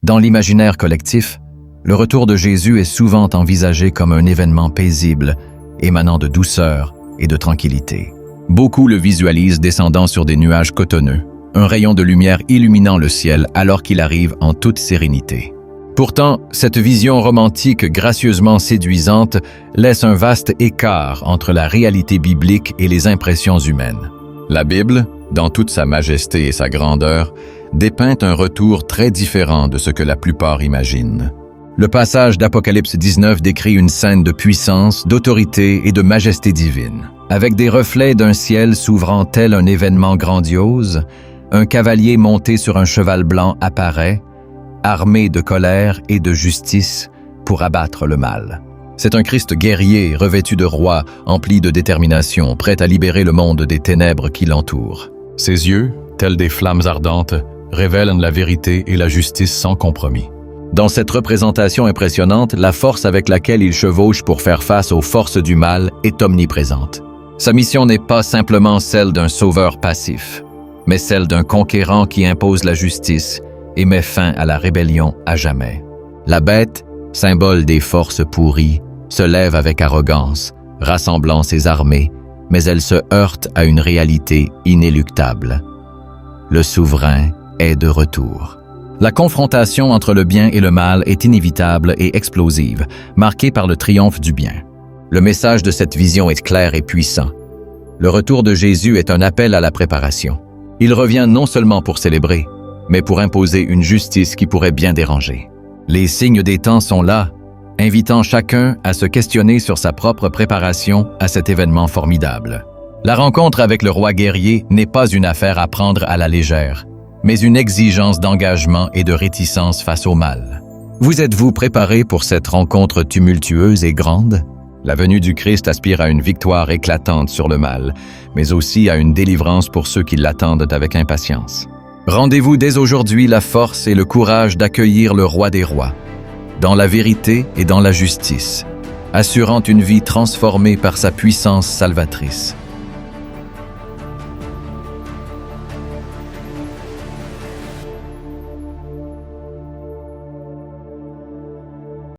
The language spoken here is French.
Dans l'imaginaire collectif, le retour de Jésus est souvent envisagé comme un événement paisible, émanant de douceur et de tranquillité. Beaucoup le visualisent descendant sur des nuages cotonneux, un rayon de lumière illuminant le ciel alors qu'il arrive en toute sérénité. Pourtant, cette vision romantique gracieusement séduisante laisse un vaste écart entre la réalité biblique et les impressions humaines. La Bible, dans toute sa majesté et sa grandeur, dépeint un retour très différent de ce que la plupart imaginent. Le passage d'Apocalypse 19 décrit une scène de puissance, d'autorité et de majesté divine. Avec des reflets d'un ciel s'ouvrant tel un événement grandiose, un cavalier monté sur un cheval blanc apparaît, armé de colère et de justice pour abattre le mal. C'est un Christ guerrier, revêtu de roi, empli de détermination, prêt à libérer le monde des ténèbres qui l'entourent. Ses yeux, tels des flammes ardentes, révèlent la vérité et la justice sans compromis. Dans cette représentation impressionnante, la force avec laquelle il chevauche pour faire face aux forces du mal est omniprésente. Sa mission n'est pas simplement celle d'un sauveur passif, mais celle d'un conquérant qui impose la justice et met fin à la rébellion à jamais. La bête, symbole des forces pourries, se lève avec arrogance, rassemblant ses armées, mais elle se heurte à une réalité inéluctable. Le souverain est de retour. La confrontation entre le bien et le mal est inévitable et explosive, marquée par le triomphe du bien. Le message de cette vision est clair et puissant. Le retour de Jésus est un appel à la préparation. Il revient non seulement pour célébrer, mais pour imposer une justice qui pourrait bien déranger. Les signes des temps sont là, invitant chacun à se questionner sur sa propre préparation à cet événement formidable. La rencontre avec le roi guerrier n'est pas une affaire à prendre à la légère, mais une exigence d'engagement et de réticence face au mal. Vous êtes-vous préparé pour cette rencontre tumultueuse et grande? La venue du Christ aspire à une victoire éclatante sur le mal, mais aussi à une délivrance pour ceux qui l'attendent avec impatience. Rendez-vous dès aujourd'hui la force et le courage d'accueillir le roi des rois, dans la vérité et dans la justice, assurant une vie transformée par sa puissance salvatrice.